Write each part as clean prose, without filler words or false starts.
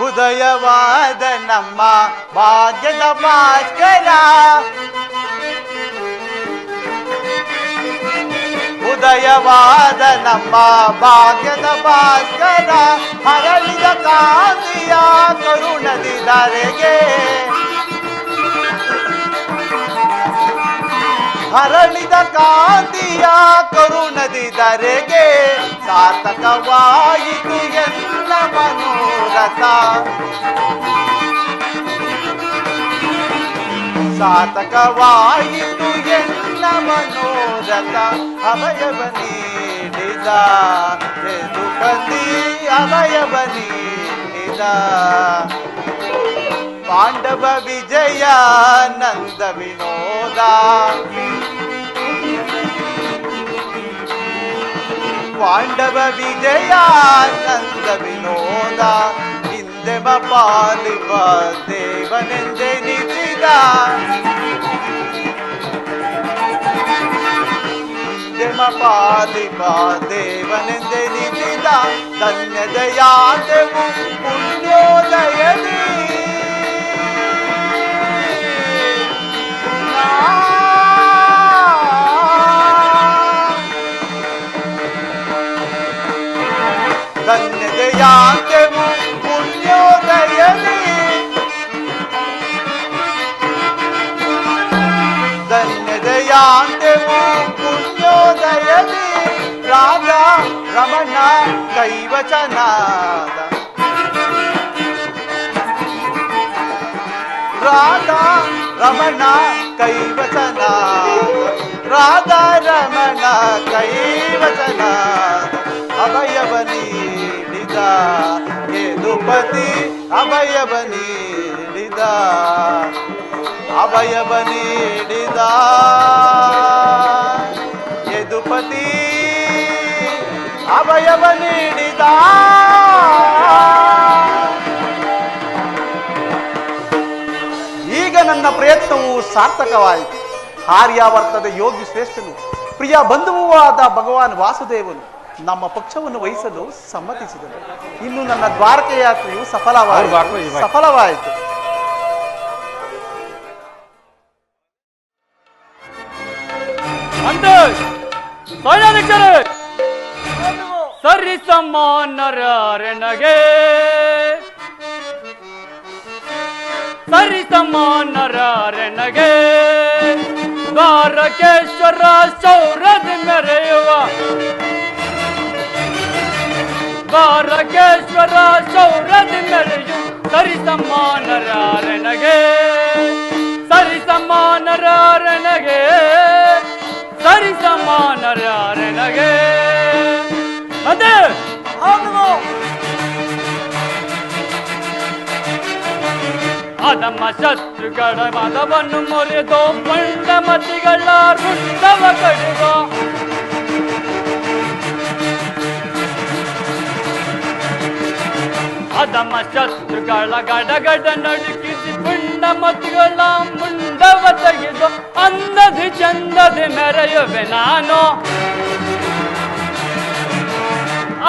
ಉದಯವಾದ ನಮ್ಮ ಭಾಗ್ಯದ ಭಾಸ್ಕರ, ಉದಯವಾದ ನಮ್ಮ ಭಾಗ್ಯದ ಭಾಸ್ಕರ, ಹರಳಿದ ಕಾಂತಿಯ ಕರುಣದಿ ಧರೆಗೆ, ಹರಳಿದ ಕಾಂತಿಯ ಕರುಣದಿ ಧರೆಗೆ, ಸಾರ್ಥಕವಾಯಿತು ಎಲ್ಲ ಮನೋರಥ, ಸಾರ್ಥಕವಾಯಿತು ಎಲ್ಲ ಮನೋರಥ. ಅಭಯವ ನೀಡಿದ ಯದುಪತಿ, ಅಭಯವ ನೀಡಿದ ಪಾಂಡವ ವಿಜಯ ನಂದ ವಿನೋದ, ಪಾಂಡವ ವಿಜಯ ನಂದ ವಿನೋದ, ಹಿಂದೆಮ ಪಾಲಿವ ದೇವನೆಂದೆನಿಸಿದ, ಹಿಂದೆಮ ಪಾಲಿವ ದೇವನೆಂದೆನಿಸಿದ, ಧನ್ಯದಯಾದೆವು ಪುಣ್ಯೋದಯದಿ, ಧನ್ಯದಯಾಂತೆವು ಪುಣ್ಯೋದಯದಿ, ಧನ್ಯದಯಾಂತೆವು ಪುಣ್ಯೋದಯದಿ, ರಾಧಾ ರಮಣ ಕೈವಚನಾದ, ರಾಧಾ ರಮಣ ಕೈವಚನಾದ, ರಾಧಾ ರಮಣ ಕೈವಚನಾದ, ಅಭಯವ ನೀಡಿದ ಯದುಪತಿ, ಅಭಯವ ನೀಡಿದ, ಅಭಯವ ನೀಡಿದ ಯದುಪತಿ, ಅಭಯವ ನೀಡಿದ. ಈಗ ನನ್ನ ಪ್ರಯತ್ನವು ಸಾರ್ಥಕವಾಯಿತು. ಆರ್ಯಾವರ್ತದ ಯೋಗಿ ಶ್ರೇಷ್ಠನು, ಪ್ರಿಯ ಬಂಧುವೂ ಆದ ಭಗವಾನ್ ವಾಸುದೇವನು ನಮ್ಮ ಪಕ್ಷವನ್ನು ವಹಿಸಲು ಸಮ್ಮತಿಸಿದನು. ಇನ್ನು ನನ್ನ ದ್ವಾರಕೆ ಯಾತ್ರೆಯು ಸಫಲವಾಯಿತು. ಸರಿ ಸಮಾನರನಗೆ, ಸರಿ ಸಮಾನರನಗೆ, ದ್ವಾರಕೇಶ್ವರ ಸೌರಭ ಮೆರೆಯುವ, ದ್ವಾರಕೇಶ್ವರ ಸೌರಭ ಮೆರೆಯು, ಸರಿ ಸಮಾನರನಗೆ, ಸರಿ ಸಮಾನರನಗೆ, ಸರಿ ಸಮಾನರನಗೆ. ಅದೇ ಅದಮ್ಮ ಶತ್ರುಗಳ ಮದವನ್ನು ಮುರಿದು ಪಂಡಮತಿಗಳ ರುಂಡವ ಕಡಿದು, ಅದಮ್ಮ ಶತ್ರುಗಳ ಗಡಗಡ ನಡುಕಿಸಿ ಪುಂಡಮತಿಗಳ ಮುಂಡವ ತೆಗೆದು, ಅಂದದಿ ಚಂದದಿ ಮೆರೆಯುವೆ ನಾನು,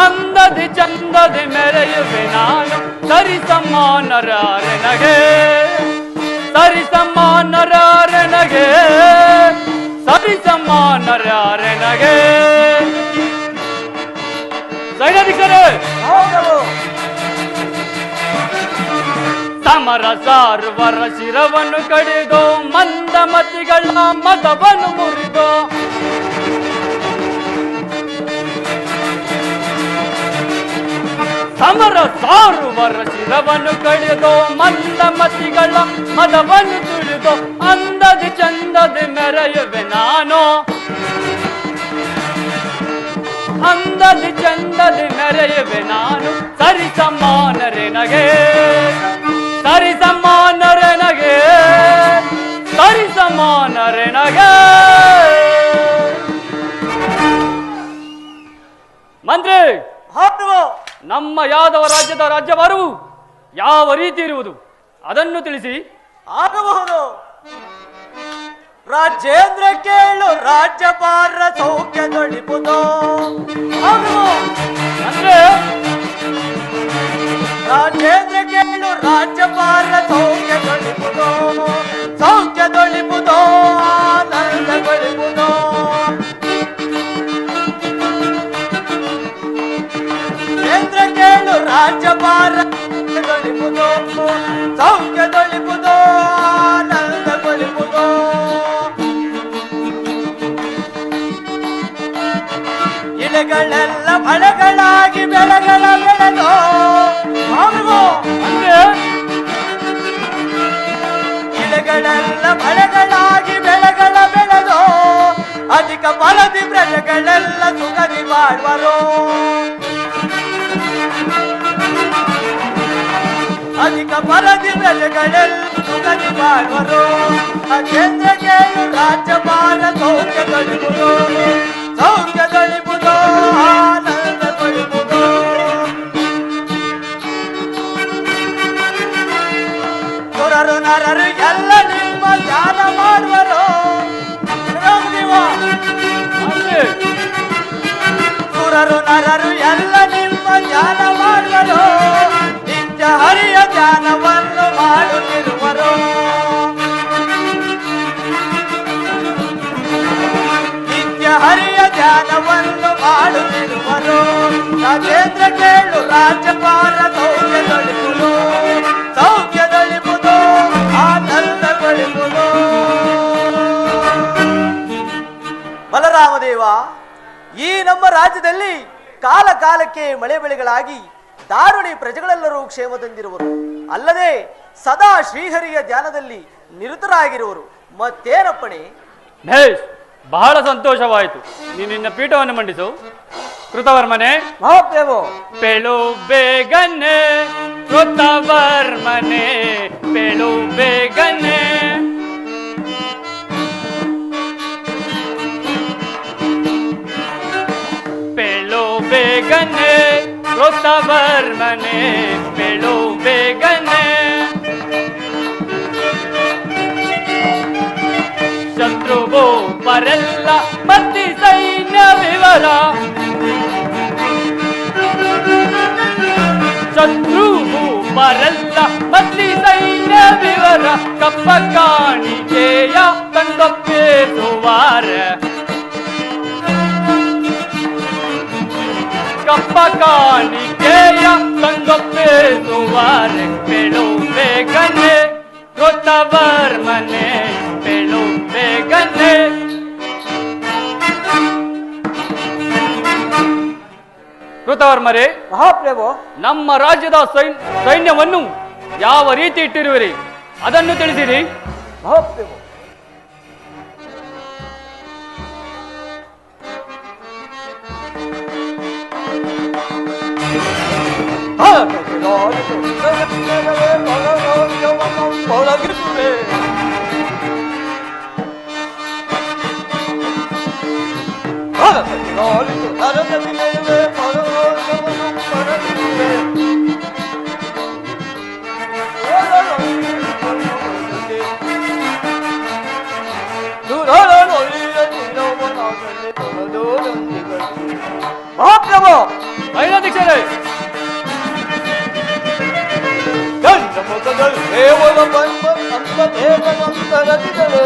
ಅಂದದಿ ಚಂದದಿ ಮೆರೆಯುವೆ ನಾನು, ಸರಿ ಸಮಾನರನಗೆ, ಸರಿ ಸಮಾನರನಗೆ, ಸರಿ ಸಮಾನರನಗೆ. ಸೈನಿಕರೇ, ಸಮರ ಸಾರುವರ ಶಿರವನ್ನು ಕಡಿದು, ಮಂದಮತಿಗಳ ಮದವನ್ನು ಮುರಿದು, ಸಮರ ಸಾರುವರ ಶಿರವನ್ನು ಕಡಿದು, ಮಂದಮತಿಗಳ ಮದವನ್ನು ತುಳಿದು, ಅಂದದಿ ಚಂದದಿ ಮೆರೆಯುವೆ ನಾನು, ಅಂದದಿ ಚಂದದಿ ಮೆರೆಯುವೆ ನಾನು, ಸರಿ ಸಮಾನರನಗೆ, ಸರಿ ಸಮಾನರನಗೆ, ಸರಿ ಸಮಾನರನಗೆ. ಮಂತ್ರಿ, ನಮ್ಮ ಯಾದವ ರಾಜ್ಯದ ರಾಜ್ಯಭಾರವು ಯಾವ ರೀತಿ ಇರುವುದು ಅದನ್ನು ತಿಳಿಸಿ. ಆಗಬಹುದು ರಾಜೇಂದ್ರ ಕೇಳು, ರಾಜ್ಯಭಾರ ಸೌಖ್ಯದೊಳಿಪುದು. ಅಂದ್ರೆ ರಾಜೇಂದ್ರ ಕೇಳು ರಾಜ್ಯಭಾರ ಸೌಖ್ಯದೊಳಿಪುದೋ ಸೌಖ್ಯದೊಳಿಪುದೋ ಆನಂದಗೊಳಿಪುದೋ ಕೇಂದ್ರ ಕೇಳು ರಾಜ್ಯಭಾರ ದೊಳಿಪುದೋ ಸೌಖ್ಯದೊಳಿಪುದೋ ಆನಂದಗೊಳಿಪುದೋ ಇಳೆಗಳೆಲ್ಲ ಫಳಗಳಾಗಿ ಬೆಳೆಗಳ ಬೆಳೆದೋ ಇಳೆಗಳೆಲ್ಲ ಫಳಗಳಾಗಿ ಬೆಳೆಗಳ ಬೆಳೆದೋ ಅಧಿಕ ಫಲದಿ ಪ್ರಜೆಗಳೆಲ್ಲ ಸುಖದಿ ಬಾಳುವರು ಅಧಿಕ ಫಲದಿ ಪ್ರಜೆಗಳೆಲ್ಲ ಸುಖದಿ ಬಾಳುವರು ಕೇಂದ್ರ ಕೇಳು ರಾಜ್ಯಭಾರ ಸೌಖ್ಯದೊಳಿಪುದೋ ಸೌಖ್ಯದೊಳಿಪುದೋ ಆನಂದಗೊಳಿಪುದೋ ಸುರರು ನರರು ಎಲ್ಲ ನಿಮ್ಮ ಧ್ಯಾನ ಮಾಡುವರು ಸುರರು ನರರು ಎಲ್ಲ ನಿಮ್ಮ ಧ್ಯಾನ ಮಾಡುವರು ನಿತ್ಯ ಹರಿಯ ಧ್ಯಾನವನ್ನು ಮಾಡುತ್ತಿರುವರು ನಿತ್ಯ ಹರಿಯ ಧ್ಯಾನವನ್ನು ಮಾಡುತ್ತಿರುವರು ರಾಜೇಂದ್ರ ಕೇಳು ರಾಜ್ಯಭಾರ ಸೌಖ್ಯದೊಳಿಪುದು ಸೌಖ್ಯದೊಳಿಪುದು ಆನಂದಗೊಳಿಪುದು ಬಲರಾಮದೇವ ಈ ನಮ್ಮ ರಾಜ್ಯದಲ್ಲಿ ಕಾಲ ಕಾಲಕ್ಕೆ ಮಳೆ ಬೆಳೆಗಳಾಗಿ ದಾರುಣಿ ಪ್ರಜೆಗಳೆಲ್ಲರೂ ಕ್ಷೇಮ ತಂದಿರುವರು ಅಲ್ಲದೆ ಸದಾ ಶ್ರೀಹರಿಯ ಧ್ಯಾನದಲ್ಲಿ ನಿರತರಾಗಿರುವರು ಮತ್ತೇನಪ್ಪಣೆ ಮಹೇಶ್ ಬಹಳ ಸಂತೋಷವಾಯಿತು ನೀನು ನಿನ್ನ ಪೀಠವನ್ನು ಮಂಡಿಸು ಕೃತವರ್ಮನೆ ಮಹಾಪ್ರಭು ಪೇಳು ಬೇಗನೆ ಕೃತವರ್ಮನೆ ಪೇಳು ಬೇಗನೆ ಪೇಳು ಬೇಗನೆ ಕೃತವರ್ಮನೆ ಪೇಳು ಬೇಗನೆ ಶತ್ರುವು ಬರೆಲ್ಲ ಮತ್ತಿ ಸೈನ್ಯ ವಿವರ ಶತ್ರುವು ಬರೆಲ್ಲ ಮತ್ತಿ ಸೈನ್ಯ ವಿವರ ಕಪ್ಪ ಕಾಣಿಕೆಯ ತಂಗೊಪ್ಪೇಸುವಾರ ಕಪ್ಪ ಕಾಣಿಕೆಯ ತಂಗೊಪ್ಪೇಸುವಾರ ಪೇಳು ಬೇಗನೆ ಕೃತವರ್ಮನೆ ಪೇಳು ಬೇಗನೆ ಕೃತವರ್ಮರೇ ಮಹಾಪ್ರಭು ನಮ್ಮ ರಾಜ್ಯದ ಸೈನ್ಯವನ್ನು ಯಾವ ರೀತಿ ಇಟ್ಟಿರುವಿರಿ ಅದನ್ನು ತಿಳಿಸಿರಿ ಮಹಾಪ್ರಭು ಮಹಾಪ್ರಭು ಐರಾಧೀಕ್ಷರೇ ಕೇವಲ ಅಂತ ದೇವನಂತರದಿದರು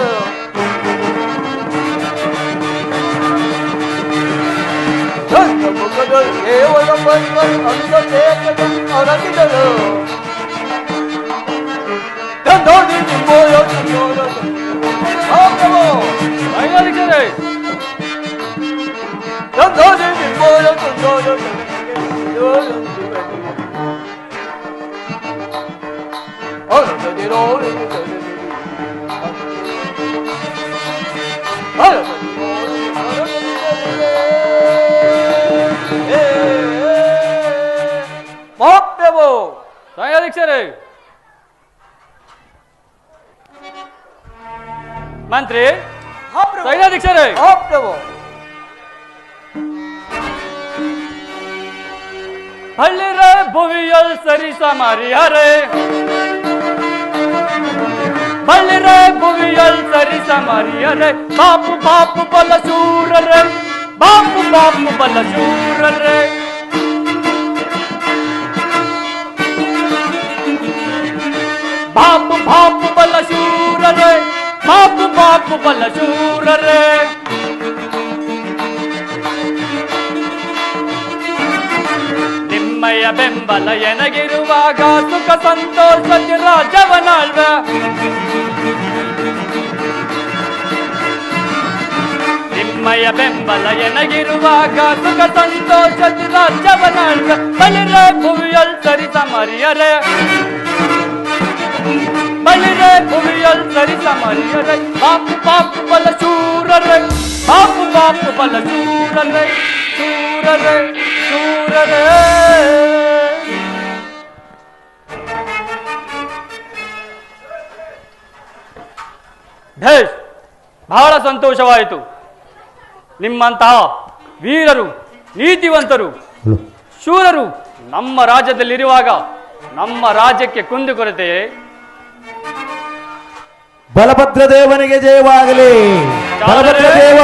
ಮುಖದಲ್ಲಿ ಕೇವಲ ಅಂತ ದೇವನಂತರದಿದರು ಐರಾಧೀಕ್ಷರೇ ಮಹಾಪ್ರಭು ಐರಾಧೀಕ್ಷರೇ ಮಂತ್ರಿ ಐರಾಧೀಕ್ಷರೇ ಮಹಾಪ್ರಭು ಹಳ್ಳಿರೆ ಭುವಿಯಲ್ ಸರಿಸ ಮರಿಯರೆ ಹಳ್ಳಿರೆ ಭುವಿಯಲ್ ಸರಿಸ ಮರಿಯರೆ ಬಾಪು ಬಾಪು ಬಲ ಶೂರರೆ ಬಾಪು ಬಾಪು ಬಲ ಶೂರರೆ ಬಾಪು ಬಾಪು ಬಲ ಶೂರರೇ, ಬಾಪು ಬಾಪು ಬಲ ಶೂರರೇ. ನಿಮ್ಮಯ ಬೆಂಬಲ ಎನಗಿರುವಾಗ ಸುಖ ಸಂತೋಷದ ರಾಜ್ಯವನಾಳ್ವ. ನಿಮ್ಮಯ ಬೆಂಬಲ ಎನಗಿರುವಾಗ ಸುಖ ಸಂತೋಷದ ರಾಜ್ಯವನಾಳ್ವ. ಬಲಿರೆ ಭುವಿಯಲ್ ಸರಿಸ ಮರಿಯರೆ, ಬಲಿರೆ ಭುವಿಯಲ್ ಸರಿಸ ಮರಿಯರೆ. ಬಾಪು ಬಾಪು ಬಲ ಶೂರರೆ, ಬಾಪು ಬಾಪು ಬಲ ಶೂರರೆ, ಶೂರರೆ ಶೂರರೆ. ಭೇಷ್, ಬಹಳ ಸಂತೋಷವಾಯಿತು. ನಿಮ್ಮಂತಹ ವೀರರು, ನೀತಿವಂತರು, ಶೂರರು ನಮ್ಮ ರಾಜ್ಯದಲ್ಲಿರುವಾಗ ನಮ್ಮ ರಾಜ್ಯಕ್ಕೆ ಕುಂದುಕೊರತೆಯೇ? ಬಲಭದ್ರ ದೇವನಿಗೆ ಜಯವಾಗಲಿ. ಬಲಭದ್ರ ದೇವ,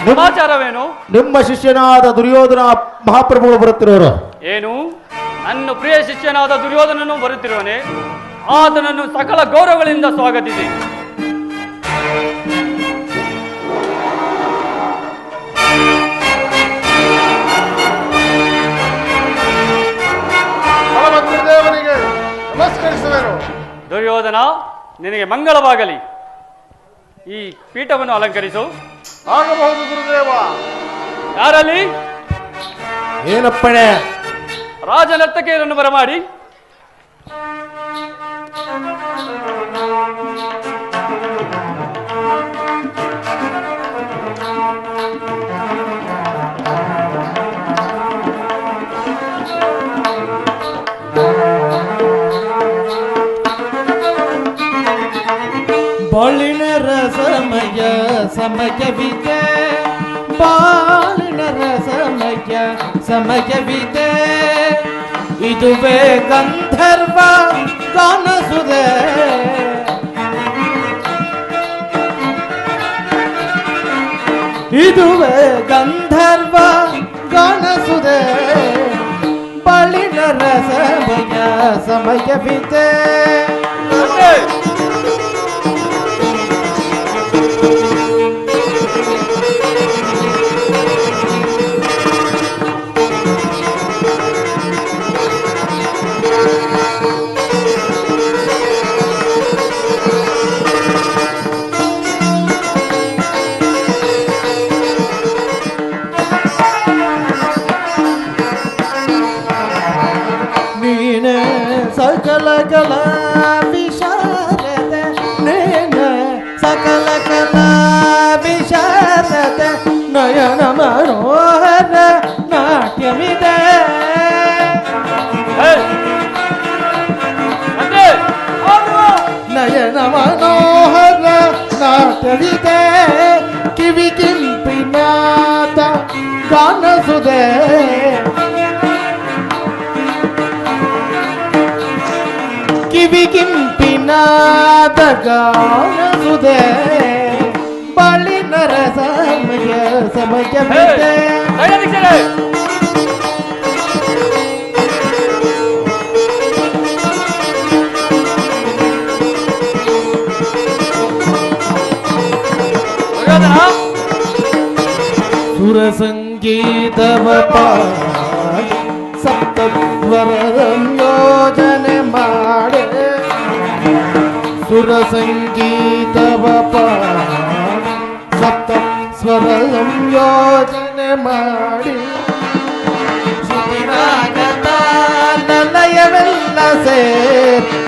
ಸಮಾಚಾರವೇನು? ನಿಮ್ಮ ಶಿಷ್ಯನಾದ ದುರ್ಯೋಧನ ಮಹಾಪ್ರಭುಗಳು ಬರುತ್ತಿರೋರು. ಏನು, ನನ್ನ ಪ್ರಿಯ ಶಿಷ್ಯನಾದ ದುರ್ಯೋಧನನು ಬರುತ್ತಿರುವನೆ? ಆತನನ್ನು ಸಕಲ ಗೌರವಗಳಿಂದ ಸ್ವಾಗತಿಸಿ. ದೇವನಿಗೆ ನಮಸ್ಕರಿಸುವೆನು. ದುರ್ಯೋಧನ, ನಿನಗೆ ಮಂಗಳವಾಗಲಿ. ಈ ಪೀಠವನ್ನು ಅಲಂಕರಿಸು. ಆಗಬಹುದು ಗುರುದೇವ. ಯಾರಲ್ಲಿ? ಏನಪ್ಪಣೆ? ರಾಜನರ್ತಕಿಯರನ್ನು ಬರಮಾಡಿ. ಬಾಳಿನ ರಸಮಯ ಸಮಯವಿದೆ, ಬಾಳಿನ ರಸಮಯ ಸಮಯವಿದೆ. ಇದುವೇ ಗಂಧರ್ವ ಗಾನಸುದೆ, ಇದುವೇ ಗಂಧರ್ವ ಗಾನಸುದೆ. ಬಾಳಿನ ರಸಮಯ ಸಮಯವಿದೆ. ಸಕಲ ಕಲ ವಿಶಾರದೆ, ನೇನ ಸಕಲ ಕಲ ವಿಶಾರದೆ. ನಯನ ಮನೋಹರ ನಾಟ್ಯಮಿದೆ, ನಯನ ಮನೋಹರ ನಾಟ್ಯವಿದೆ. ಕಿವಿ ಕಿಂಪಿನಾದ ಕಾಣಸುದೆ, ಕಿವಿ ಕಿಂಪಿನಾದ ಗಾನಸುದೆ. ಬಾಳಿನ ರಸಮಯ ಸಮಯವಿದೆ. ಸುರ ಸಂಗೀತವ ಪಾಡಿ ಸಪ್ತಸ್ವರ ಯೋಜನೆ ಮಾಡೆ. ಸುರ ಸಂಗೀತವ ಪಾಡಿ ಸಪ್ತಸ್ವರ ಯೋಜನೆ ಮಾಡಿ. ಶ್ರುತಿರಾಗದ ಲಯವೆಲ್ಲ ಸೇರಿ,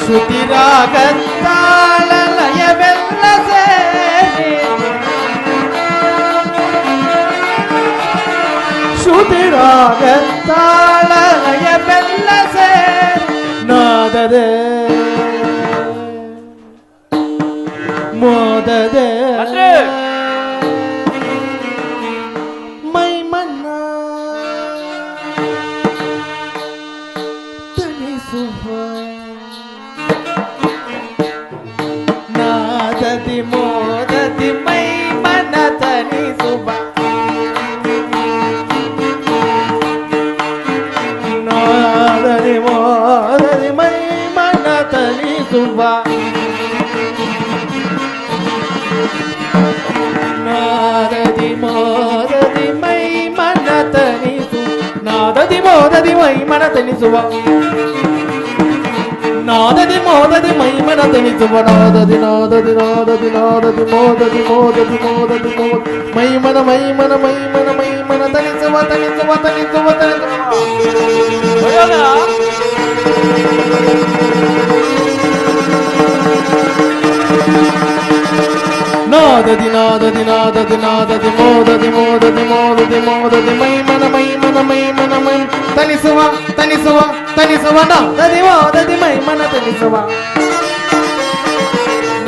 ಶ್ರುತಿರಾಗದ ಲಯವೆಲ್ಲ ಸೇರಿ. ಶ್ರುತಿರಾಗದ ಲಯವೆಲ್ಲ ಸೇರಿ. ನಾದದೆ ಮೋದದೆ ಮೈಮನ್ನ ತಣಿಸುವ. ನಾದದಿ ಮೋದದಿ ಮೈಮನ ತಣಿಸುವ. ತನಿಸುವ ನಾದದಿ ಮೋದದಿ ಮೈ ಮನ ತನಿಸು ನಾದದಿ ಮೋದದಿ ಮೈ ಮನ ತನಿಸುವ ನಾದದಿ ಮೋದದಿ ಮೈ ಮನ ತನಿಸುವ ನಾದದಿ ನಾದದಿ ನಾದದಿ ನಾದದಿ ಮೋದದಿ ಮೋದದಿ ಮೋದದಿ ಮೋದ ಮೈ ಮನ ಮೈ ಮನ ಮೈ ಮನ ಮೈ ಮನ ತನಿಸುವ ತನಿಸುವ ತನಿಸುವ ತನಿಸುವ ದುರ್ಯೋಧನ, ನಾದದಿ ನಾದದಿ ನಾದದಿ ನಾದದಿ ಮೋದದಿ ಮೋದದಿ ಮೋದದಿ ಮೋದದಿ ಮೈ ಮನ ಮೈ ಮನ ಮೈ ಮನ ಮೈ ತನಿಸುವ ತನಿಸುವ ತನಿಸುವ ನಾದದಿ ಮೋದದಿ ಮೈ ಮನ ತನಿಸುವ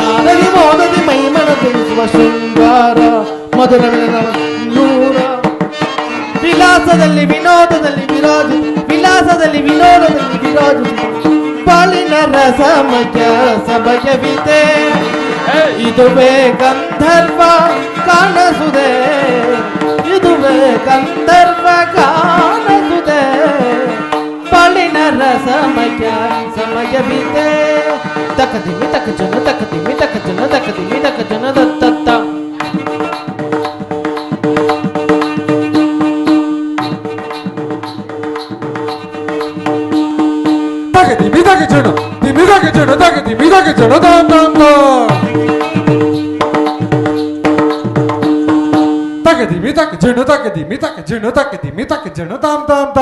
ನಾದದಿ ಮೋದದಿ ಮೈ ಮನ ತನಿಸುವ ಶೃಂಗಾರ ಮಧುರ ನೂರ ವಿಲಾಸದಲ್ಲಿ ವಿನೋದದಲ್ಲಿ ವಿರಾಜು ವಿಲಾಸದಲ್ಲಿ ವಿನೋದದಲ್ಲಿ ವಿರಾಜು ಬಾಳಿನ ರಸಮಯ ಸಬಯವಿದೆ ಇದುವೇ ಗಂಧರ್ವ ಕಾಣಸುದೆ ಇದುವೇ ಗಂಧರ್ವ ಕಾಣಸುದೆ ಬಾಳಿನ ರಸಮಯ ಸಮಯವಿದೆ ತಕದಿಮಿ ತಕ ಜನ ತಕದಿಮಿ ತಕ ಜನ ತಕದಿಮಿ ತಕ ಜನ ದತ್ತ 미다게 전어 미다게 전어 다게 미다게 전어 담담담 다게 미다게 전어 다게 미다게 전어 다게 미다게 전어 담담담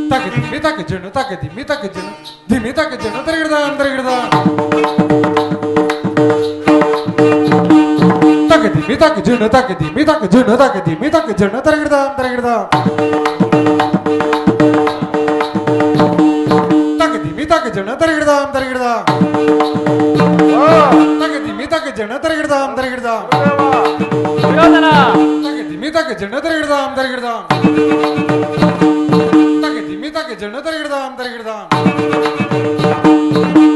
다게 미다게 전어 다게 미다게 전어 미다게 전어 들이르다 들이르다 다게 미다게 전어 다게 미다게 전어 다게 미다게 전어 들이르다 들이르다 미다게 전어 들이르다 들이르다 다게 미다게 전어 들이르다 들이르다 ದುರ್ಯೋಧನ, 다게 미다게 전어 들이르다 들이르다 다게 미다게 전어 들이르다 들이르다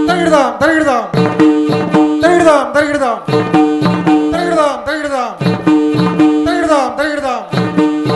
들이르다 들이르다 들이르다 들이르다 들이르다 들이르다 들이르다 들이르다 들이르다 들이르다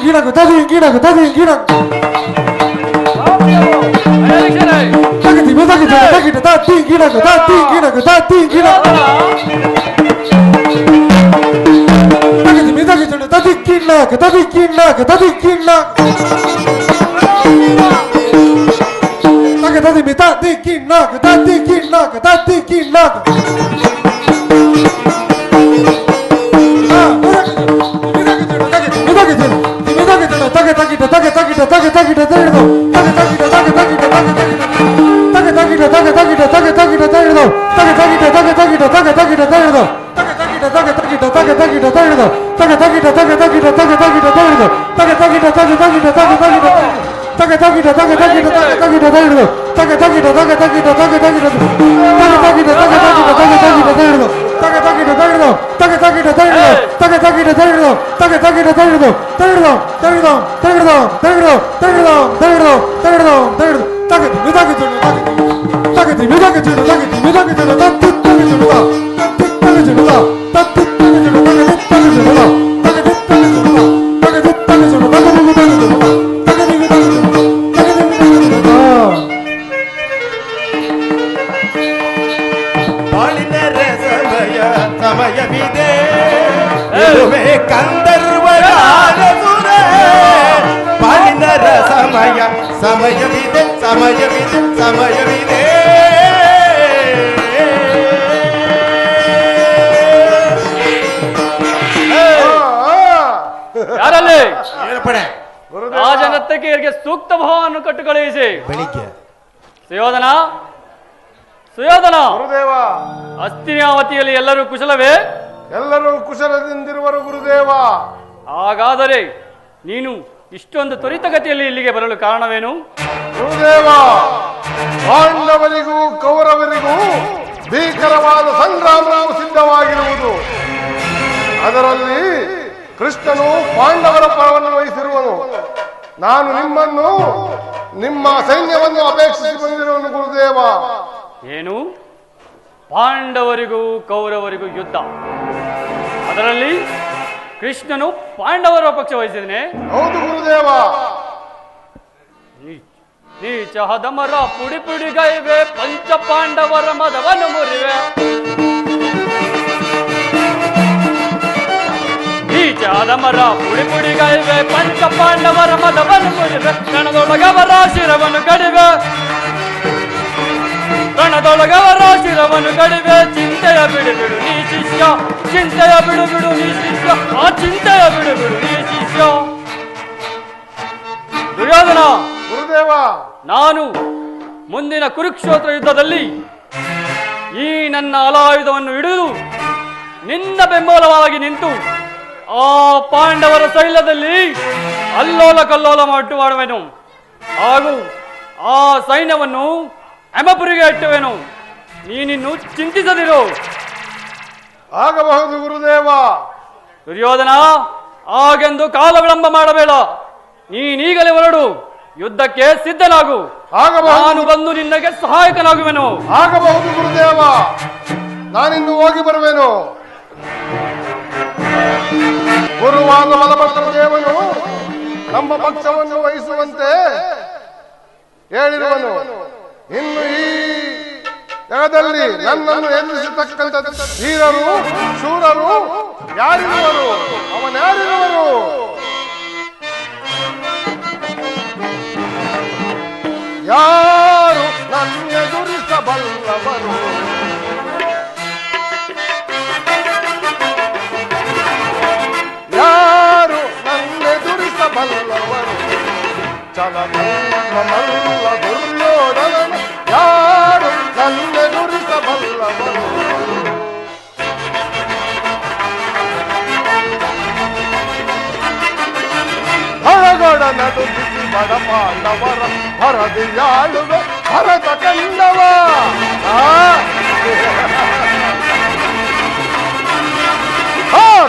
ಗೀಡಾಗು ತದಿ ಗೀಡಾಗು ತದಿ ಗೀಡಾಗು ತಗದಿ ಮೆದಗಿ ಜನ ತಗಿಟ ತತ್ತಿ ಗೀಡಾಗು ತತ್ತಿ ಗೀಡಾಗು ತತ್ತಿ ಗೀಡಾಗು ತಗದಿ ಮೆದಗಿ ಜನ ತದಿ ಕಿಣ್ಣಾಗು ತದಿ ಕಿಣ್ಣಾಗು ತದಿ ಕಿಣ್ಣಾಗು ತಗದಿ ಮಿತ ದಿ ಕಿಣ್ಣಾಗು ತದಿ ಕಿಣ್ಣಾಗು ತದಿ ಕಿಣ್ಣಾಗು ಸಮಯವಿದೆ ಕಂದರ್ವರಾರಸುರ ಬಾಳಿನರ ಸಮಯವಿದೆ ಸಮಯವಿದೆ ಸಮಯವಿದೆ ಯಾರಲ್ಲಿ ಏರ್ಪಡೆ ರಾಜನರ್ತಕಿಯರಿಗೆ ಸೂಕ್ತ ಭಾವವನ್ನು ಕಟ್ಟು ಕಳುಹಿಸಿ ಬೆಳಿಗ್ಗೆ ಸುಯೋಧನ ಗುರುದೇವ, ಹಸ್ತಿನಾವತಿಯಲ್ಲಿ ಎಲ್ಲರೂ ಕುಶಲವೇ? ಎಲ್ಲರೂ ಕುಶಲದಿಂದಿರುವರು ಗುರುದೇವ. ಹಾಗಾದರೆ ನೀನು ಇಷ್ಟೊಂದು ತ್ವರಿತಗತಿಯಲ್ಲಿ ಇಲ್ಲಿಗೆ ಬರಲು ಕಾರಣವೇನು? ಗುರುದೇವ, ಪಾಂಡವರಿಗೂ ಕೌರವರಿಗೂ ಭೀಕರವಾದ ಸಂಗ್ರಾಮವು ಸಿದ್ಧವಾಗಿರುವುದು. ಅದರಲ್ಲಿ ಕೃಷ್ಣನು ಪಾಂಡವರ ಪರವನ್ನು ವಹಿಸಿರುವನು. ನಾನು ನಿಮ್ಮನ್ನು ನಿಮ್ಮ ಸೈನ್ಯವನ್ನು ಅಪೇಕ್ಷಿಸಿ ಬಂದಿರುವನು ಗುರುದೇವ. ಏನು? ಪಾಂಡವರಿಗೂ ಕೌರವರಿಗೂ ಯುದ್ಧ, ಅದರಲ್ಲಿ ಕೃಷ್ಣನು ಪಾಂಡವರ ಪಕ್ಷ ವಹಿಸಿದನೆ? ಹೌದು ಗುರುದೇವ. ನೀಚ ಹದಮರ ಪುಡಿ ಪುಡಿಗೈವೆ ಪಂಚ ಪಾಂಡವರ ಮದವನ್ನು ಮುರಿವೆ. ನೀಚ ಹದಮರ ಪುಡಿ ಪುಡಿಗೈವೆ ಪಂಚ ಪಾಂಡವರ ಮದವನ್ನು ಮುರಿವೆ. ಕಣದೊಳಗವರ ಶಿರವನ್ನು ಕಡಿವೆ, ಕಣದೊಳಗವರ ಶಿರವನ್ನು ಕಡಿವೆ. ಚಿಂತೆಯ ಬಿಡು ಬಿಡು ನೀ ಶಿಷ್ಯ, ಚಿಂತೆಯ ಬಿಡು ಬಿಡು ನೀ ಶಿಷ್ಯ, ಆ ಚಿಂತೆಯ ಬಿಡು ಬಿಡು ನೀ ಶಿಷ್ಯ. ದುರ್ಯೋಧನ, ಗುರುದೇವ, ನಾನು ಮುಂದಿನ ಕುರುಕ್ಷೇತ್ರ ಯುದ್ಧದಲ್ಲಿ ಈ ನನ್ನ ಅಲಾಯುಧವನ್ನು ಹಿಡಿದು ನಿನ್ನ ಬೆಂಬಲವಾಗಿ ನಿಂತು ಆ ಪಾಂಡವರ ಶೈಲದಲ್ಲಿ ಅಲ್ಲೋಲ ಕಲ್ಲೋಲ ಮಾಡುವೆನು. ಹಾಗೂ ಆ ಸೈನ್ಯವನ್ನು ಹೆಮಪುರಿಗೆ ಇಟ್ಟುವೆನು. ನೀನಿನ್ನು ಚಿಂತಿಸದಿರು. ಆಗಬಹುದು ಗುರುದೇವ. ದುರ್ಯೋಧನ, ಹಾಗೆಂದು ಕಾಲ ವಿಳಂಬ ಮಾಡಬೇಡ. ನೀನೀಗಲೇ ಹೊರಡು, ಯುದ್ಧಕ್ಕೆ ಸಿದ್ಧನಾಗು. ನಾನು ಬಂದು ನಿನ್ನಗೆ ಸಹಾಯಕನಾಗುವೆನು. ಆಗಬಹುದು ಗುರುದೇವ, ನಾನಿನ್ನು ಹೋಗಿ ಬರುವೆನು. ಗುರುವಾದ ಬಲಭದ್ರ ದೇವನು ನಮ್ಮ ಪಕ್ಷವನ್ನು ವಹಿಸುವಂತೆ ಹೇಳಿರುವನು. ಇನ್ನು ಈ ಜಗದಲ್ಲಿ ನನ್ನನ್ನು ಎದುರಿಸತಕ್ಕಂಥ ಧೀರರು ಶೂರರು ಯಾರಿರುವರು? ಅವನ್ಯಾರಿರುವರು? ಯಾರು ನನ್ನೆದುರಿಸಬಲ್ಲವರು? ಯಾರು ನನ್ನೆದುರಿಸಬಲ್ಲವರು? ಚಲಮಲ್ಲ ದುರ್ಯೋಧನ ಯಾರು ನನ್ನೆದುರಿಸಬಲ್ಲವರು? ಹಳಗಡ ನಡುಗಿಸಿ ಬಡ ಪಾಂಡವರ ಹರದಿಯಾಳುವೆ ಭರತ ಕಂಡವ.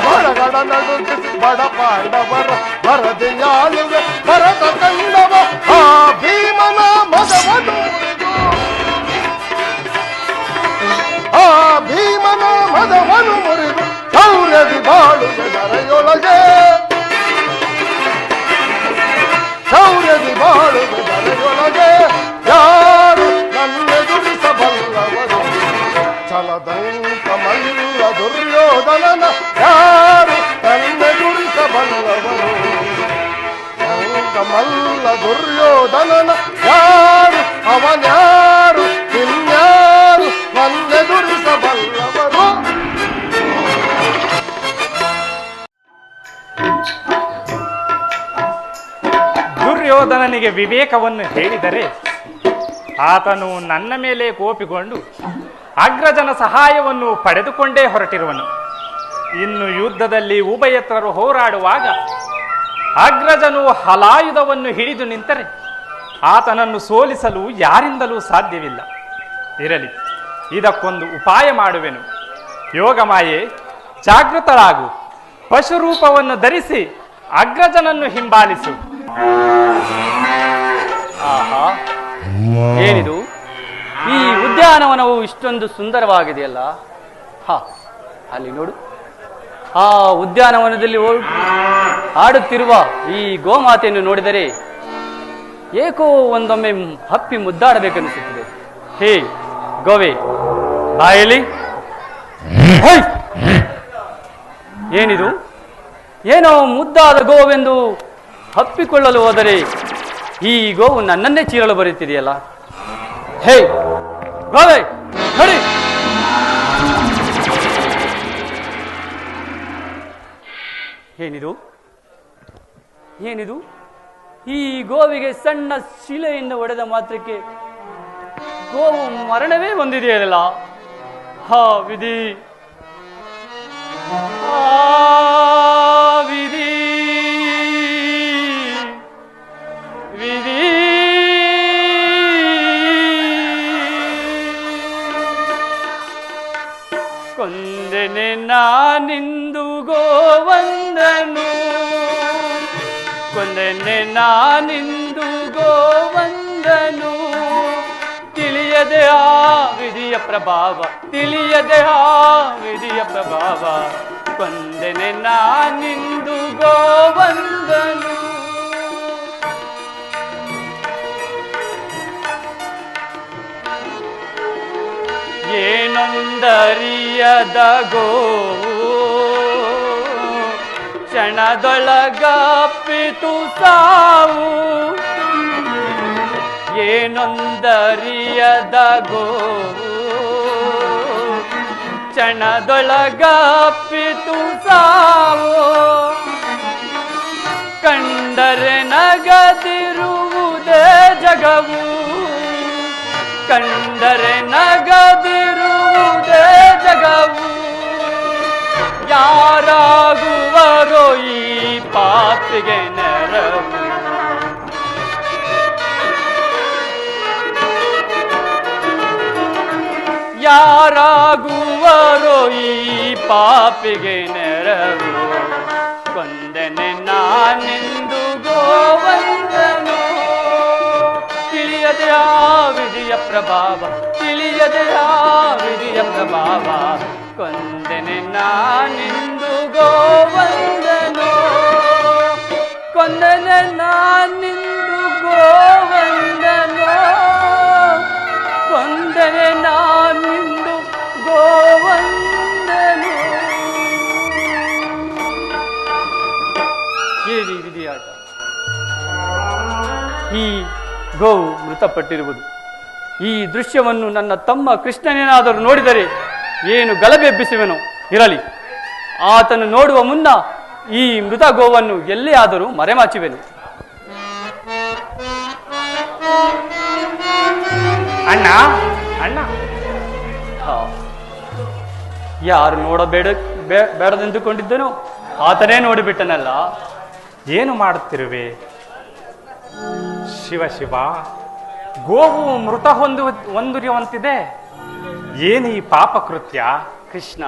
ಹೊರಗಡ ನಡುಗಿಸಿ ಬಡ ಪಾಂಡವರ ಭರದಿಯಾಳುವೆ ಭರತ ಕಂಡವ. ಆ ಭೀಮನ ಮದವನು ಮುರಿದು, ಆ ಭೀಮನ ಮದವನು ಮುರಿದು ಶೌರ್ಯದಿ ಬಾಳುವೆ ಧರೆಯೊಳಗೆ. ದುರ್ಯೋಧನನಿಗೆ ವಿವೇಕವನ್ನು ಹೇಳಿದರೆ ಆತನು ನನ್ನ ಮೇಲೆ ಕೋಪಿಕೊಂಡು ಅಗ್ರಜನ ಸಹಾಯವನ್ನು ಪಡೆದುಕೊಂಡೇ ಹೊರಟಿರುವನು. ಇನ್ನು ಯುದ್ಧದಲ್ಲಿ ಉಭಯತ್ರರು ಹೋರಾಡುವಾಗ ಅಗ್ರಜನು ಹಲಾಯುಧವನ್ನು ಹಿಡಿದು ನಿಂತರೆ ಆತನನ್ನು ಸೋಲಿಸಲು ಯಾರಿಂದಲೂ ಸಾಧ್ಯವಿಲ್ಲ. ಇರಲಿ, ಇದಕ್ಕೊಂದು ಉಪಾಯ ಮಾಡುವೆನು. ಯೋಗಮಾಯೆ, ಜಾಗೃತಳಾಗು. ಪಶುರೂಪವನ್ನು ಧರಿಸಿ ಅಗ್ರಜನನ್ನು ಹಿಂಬಾಲಿಸು. ಆಹಾ, ಏನಿದು? ಈ ಉದ್ಯಾನವನವು ಇಷ್ಟೊಂದು ಸುಂದರವಾಗಿದೆಯಲ್ಲ. ಹಾ, ಅಲ್ಲಿ ನೋಡು, ಆ ಉದ್ಯಾನವನದಲ್ಲಿ ಆಡುತ್ತಿರುವ ಈ ಗೋಮಾತೆಯನ್ನು ನೋಡಿದರೆ ಏಕೋ ಒಂದೊಮ್ಮೆ ಹಪ್ಪಿ ಮುದ್ದಾಡಬೇಕನ್ನಿಸುತ್ತದೆ. ಹೇ ಗೋವೆ, ಬಾಯಲಿ. ಏನಿದು? ಏನೋ ಮುದ್ದಾದ ಗೋವೆಂದು ಹಪ್ಪಿಕೊಳ್ಳಲು ಹೋದರೆ ಈ ಗೋವು ನನ್ನನ್ನೇ ಚೀರಲು ಬರುತ್ತಿದೆಯಲ್ಲ. ಹೇ ಗೋವೆ, ನೋಡಿ. ಏನಿದು? ಏನಿದು? ಈ ಗೋವಿಗೆ ಸಣ್ಣ ಶಿಲೆಯಿಂದ ಹೊಡೆದ ಮಾತ್ರಕ್ಕೆ ಗೋವು ಮರಣವೇ ಹೊಂದಿದೆಯಲ್ಲ. ಹಾ ವಿಧಿ, ವಿಧಿ, ವಿಧಿ. ಕೊಂದೆನೆ ನಾನಿಂದು ಗೋವಂದನು, ಕೊಂದೆನೆ ನಾನಿಂದು ಗೋವಂದನು. ತಿಳಿಯದೆ ಆ ವಿಧಿಯ ಪ್ರಭಾವ, ತಿಳಿಯದೆ ಆ ವಿಧಿಯ ಪ್ರಭಾವ. ಕೊಂದೆನೆ ನಾನಿಂದು ಗೋವಂದನು. ಏನೊಂದರಿಯದ ಗೋವು ಕ್ಷಣದೊಳಗಪ್ಪಿತು ಸಾವು. ಏನೊಂದರಿಯದ ಗೋವು ಕ್ಷಣದೊಳಗಪ್ಪಿತು ಸಾವು. ಕಂಡರೆ ನಗದಿರುವುದೇ ಜಗವು, ಕಂಡರೆ ನಗದಿರುವುದೇ ಜಗವು. ಯಾರಾಗುವರೋ ಈ ಪಾಪಿಗೆ ನೆರವು. ಯಾರಾಗುವರೋ ಈ ಪಾಪಿಗೆ ನೆರವು. ಕೊಂದೆನೆ ನಾನೆಂದು ಗೋವಂದನು. ತಿಳಿಯದೆ ಆ ವಿಧಿಯ ಪ್ರಭಾವ, ತಿಳಿಯದೆ ಆ ವಿಧಿಯ ಪ್ರಭಾವ. ಕೊಂದೆನೆ ನಾನೆಂದು ಗೋವಂದನು, ಕೊಂದೆನೆ ನಾನೆಂದು ಗೋವಂದನು, ಕೊಂದೆನೆ ನಾನೆಂದು ಗೋವಂದನು. ಏನಿ ವಿಧಿಯಾಟ! ಈ ಗೋವು ಮೃತಪಟ್ಟಿರುವುದು. ಈ ದೃಶ್ಯವನ್ನು ನನ್ನ ತಮ್ಮ ಕೃಷ್ಣನೇನಾದರೂ ನೋಡಿದರೆ ಏನು ಗಲಭೆಬ್ಬಿಸುವೆನೋ. ಇರಲಿ, ಆತನು ನೋಡುವ ಮುನ್ನ ಈ ಮೃತ ಗೋವನ್ನು ಎಲ್ಲೇ ಆದರೂ ಮರೆಮಾಚುವೆನು. ಅಣ್ಣ, ಅಣ್ಣ. ಯಾರು ಬೇಡದೆಂದುಕೊಂಡಿದ್ದನೋ ಆತನೇ ನೋಡಿಬಿಟ್ಟನಲ್ಲ. ಏನು ಮಾಡುತ್ತಿರುವೆ? ಶಿವ ಶಿವ, ಗೋವು ಮೃತ ಹೊಂದಿರುವಂತಿದೆ. ಏನು ಈ ಪಾಪಕೃತ್ಯ? ಕೃಷ್ಣ,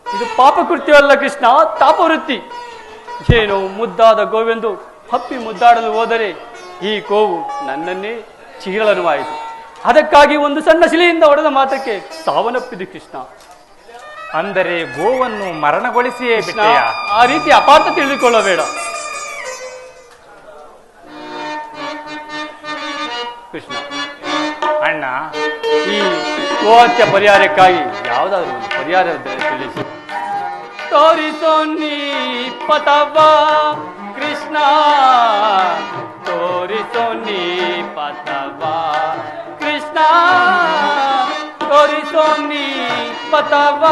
ಇದು ಪಾಪಕೃತ್ಯವಲ್ಲ ಕೃಷ್ಣ, ತಾಪವೃತ್ತಿ. ಏನೋ ಮುದ್ದಾದ ಗೋವೆಂದು ಹಪ್ಪಿ ಮುದ್ದಾಡಲು ಹೋದರೆ ಈ ಗೋವು ನನ್ನನ್ನೇ ಚೀರಲನುವಾಯಿತು. ಅದಕ್ಕಾಗಿ ಒಂದು ಸಣ್ಣ ಶಿಲೆಯಿಂದ ಹೊಡೆದ ಮಾತ್ರಕ್ಕೆ ಸಾವನ್ನಪ್ಪಿದೆ ಕೃಷ್ಣ. ಅಂದರೆ ಗೋವನ್ನು ಮರಣಗೊಳಿಸಿಯೇ ಕೃಷ್ಣ, ಬಿಟ್ಟೆಯಾ? ಆ ರೀತಿ ಅಪಾರ್ಥ ತಿಳಿದುಕೊಳ್ಳಬೇಡ ಕೃಷ್ಣ. ಅಣ್ಣ, ಈ ಗೋಹತ್ಯ ಪರಿಹಾರಕ್ಕಾಗಿ ಯಾವುದಾದ್ರೂ ಒಂದು ಪರಿಹಾರ ತಿಳಿಸಿ. ತೋರಿಸೋ ನೀ ಪತವ ಕೃಷ್ಣ, ತೋರಿಸೋ ನೀ ಪತವ ಕೃಷ್ಣ, ತೋರಿಸೋ ನೀ ಪತವ.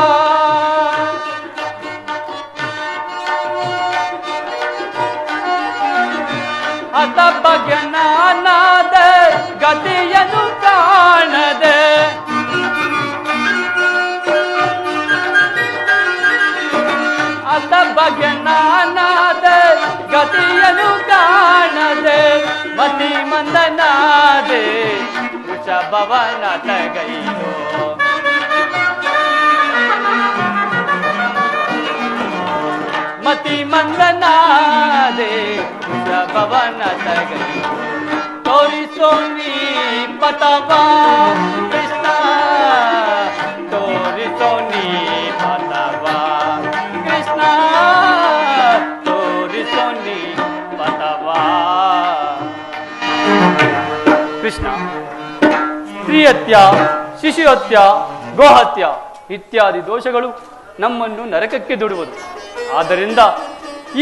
ಅದ ಬಗ್ಗೆ ನಾನಾದ ಗತಿಯನ್ನು ಕಾಣದೆ ಅದ ಬಗ್ಗೆ ನಾನಾದ ಗತಿಯನ್ನು ಕಾಣದೆ ಮತಿ ಮಂದನಾದೆ ವೃಷಭವನ ತಗೈದು ಮತಿ ಮಂದನಾದೆ ವೃಷಭವನ ತಗೈದು ತೋರಿಸೋ ನೀ ಪತವಾ ಕೃಷ್ಣ ತೋರಿಸೋ ನೀ ಪತವಾ ಕೃಷ್ಣ ತೋರಿಸೋ ನೀ ಪತವಾ ಕೃಷ್ಣ ಸ್ತ್ರೀಹತ್ಯ ಶಿಶುಹತ್ಯ ಗೋಹತ್ಯ ಇತ್ಯಾದಿ ದೋಷಗಳು ನಮ್ಮನ್ನು ನರಕಕ್ಕೆ ದುಡುವುದು. ಆದ್ದರಿಂದ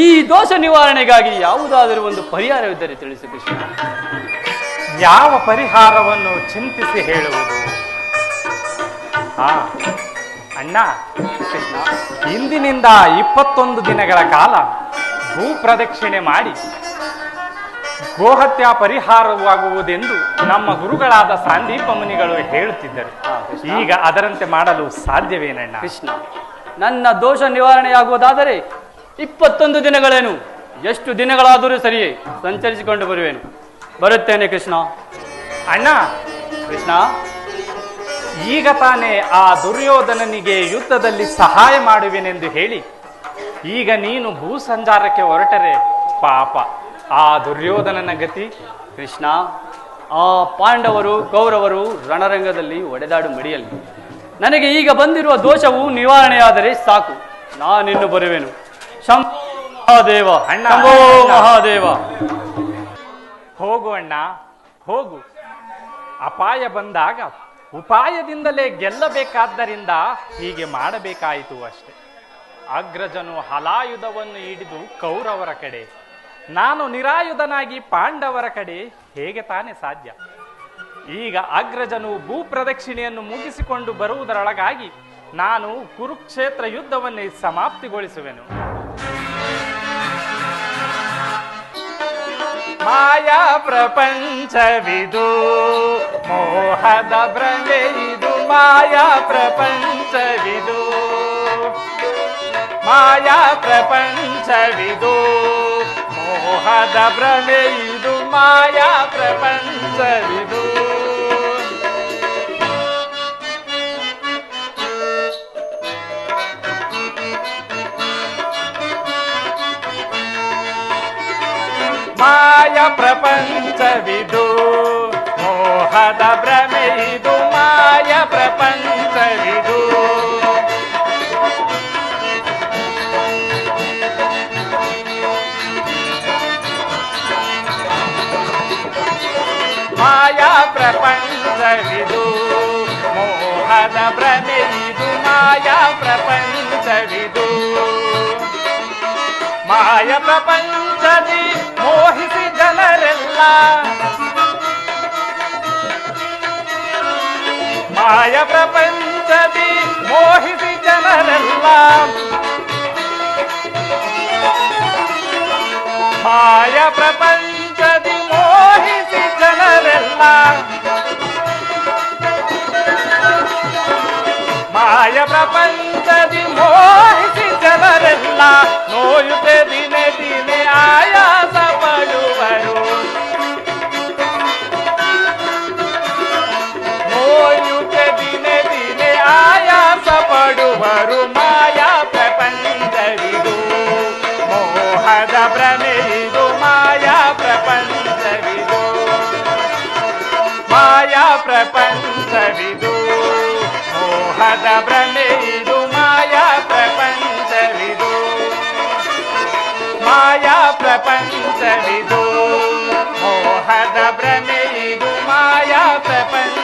ಈ ದೋಷ ನಿವಾರಣೆಗಾಗಿ ಯಾವುದಾದರೂ ಒಂದು ಪರಿಹಾರವಿದ್ದರೆ ತಿಳಿಸಿ ಕೃಷ್ಣ. ಯಾವ ಪರಿಹಾರವನ್ನು ಚಿಂತಿಸಿ ಹೇಳುವುದು? ಅಣ್ಣ ಕೃಷ್ಣ, ಇಂದಿನಿಂದ 21 ದಿನಗಳ ಕಾಲ ಭೂ ಪ್ರದಕ್ಷಿಣೆ ಮಾಡಿ ಗೋಹತ್ಯಾ ಪರಿಹಾರವಾಗುವುದೆಂದು ನಮ್ಮ ಗುರುಗಳಾದ ಸಾಂದೀಪ ಮುನಿಗಳು ಹೇಳುತ್ತಿದ್ದರು. ಈಗ ಅದರಂತೆ ಮಾಡಲು ಸಾಧ್ಯವೇನಣ್ಣ? ಕೃಷ್ಣ, ನನ್ನ ದೋಷ ನಿವಾರಣೆಯಾಗುವುದಾದರೆ 21 ದಿನಗಳೇನು, ಎಷ್ಟು ದಿನಗಳಾದರೂ ಸರಿಯೇ ಸಂಚರಿಸಿಕೊಂಡು ಬರುವೆನು. ಬರುತ್ತೇನೆ ಕೃಷ್ಣ. ಅಣ್ಣ ಕೃಷ್ಣ, ಈಗ ತಾನೇ ಆ ದುರ್ಯೋಧನನಿಗೆ ಯುದ್ಧದಲ್ಲಿ ಸಹಾಯ ಮಾಡುವೆನೆಂದು ಹೇಳಿ ಈಗ ನೀನು ಭೂ ಸಂಚಾರಕ್ಕೆ ಹೊರಟರೆ ಪಾಪ ಆ ದುರ್ಯೋಧನನ ಗತಿ. ಕೃಷ್ಣ, ಆ ಪಾಂಡವರು ಕೌರವರು ರಣರಂಗದಲ್ಲಿ ಒಡೆದಾಡು ಮಡಿಯಲ್ಲಿ ನನಗೆ ಈಗ ಬಂದಿರುವ ದೋಷವು ನಿವಾರಣೆಯಾದರೆ ಸಾಕು, ನಾನಿನ್ನು ಬರುವೆನು. ಶಂಭೋ ಮಹಾದೇವ, ಅಣ್ಣ, ಶಂಭೋ ಮಹಾದೇವ. ಹೋಗು ಅಣ್ಣ ಹೋಗು. ಅಪಾಯ ಬಂದಾಗ ಉಪಾಯದಿಂದಲೇ ಗೆಲ್ಲಬೇಕಾದ್ದರಿಂದ ಹೀಗೆ ಮಾಡಬೇಕಾಯಿತು ಅಷ್ಟೆ. ಅಗ್ರಜನು ಹಲಾಯುಧವನ್ನು ಹಿಡಿದು ಕೌರವರ ಕಡೆ, ನಾನು ನಿರಾಯುಧನಾಗಿ ಪಾಂಡವರ ಕಡೆ ಹೇಗೆ ತಾನೇ ಸಾಧ್ಯ? ಈಗ ಅಗ್ರಜನು ಭೂ ಪ್ರದಕ್ಷಿಣೆಯನ್ನು ಮುಗಿಸಿಕೊಂಡು ಬರುವುದರೊಳಗಾಗಿ ನಾನು ಕುರುಕ್ಷೇತ್ರ ಯುದ್ಧವನ್ನೇ ಸಮಾಪ್ತಿಗೊಳಿಸುವೆನು. ಮಾಯಾ ಪ್ರಪಂಚವಿದು ಮೋಹದ ಭ್ರಮೆ ಇದು, ಮಾಯಾ ಪ್ರಪಂಚವಿದು ಮಾಯಾ ಪ್ರಪಂಚವಿದು ಮೋಹದ ಭ್ರಮೆ ಇದು, ಮಾಯಾ ಪ್ರಪಂಚವಿದು. ಮಾಯಾ ಪ್ರಪಂಚವಿದು ಮೋಹದ ಭ್ರಮೆ ಇದು, ಮಾಯಾ ಪ್ರಪಂಚವಿದು. ಮಾಯಾ ಪ್ರಪಂಚವಿದು ಮೋಹದ ಭ್ರಮೆ ಇದು, ಮಾಯಾ ಪ್ರಪಂಚವಿದು. ಮಾಯ ಪ್ರಪಂಚದಿ ಮೋಹಿಸಿ ಜನರೆಲ್ಲ, ಮಾಯ ಪ್ರಪಂಚದಿ ಮೋಹಿಸಿ ಜನರೆಲ್ಲ, ಮಾಯ ಪ್ರಪಂಚದಿ ಮೋಹಿಸಿ ಜನರೆಲ್ಲ, ಮಾಯ ಪ್ರಪಂಚದಿ ಮೋಹಿಸಿ ಜನರೆಲ್ಲ ನೋಯುತ್ತೆ ದಿನೇ ದಿನೇ ಆಯಾಸ ಪಡುವರು, ನೋಯುತ್ತೆ ದಿನೇ ದಿನೇ ಆಯಾಸ ಪಡುವರು. ಮಾಯಾ ಪ್ರಪಂಚವಿದು ಮೋಹದ ಭ್ರಮೆ ಇದು, ಮಾಯಾ ಪ್ರಪಂಚವಿದು ಮಾಯಾ ಪ್ರಪಂಚವಿದು ಮೋಹದ ಭ್ರಮೆ ಇದು, ಮಾಯಾ ಪ್ರಪಂಚವಿದು ಮಾಯಾ ಪ್ರಪಂಚವಿದು ಮೋಹದ ಭ್ರಮೆ ಇದು, ಮಾಯಾ ಪ್ರಪಂಚ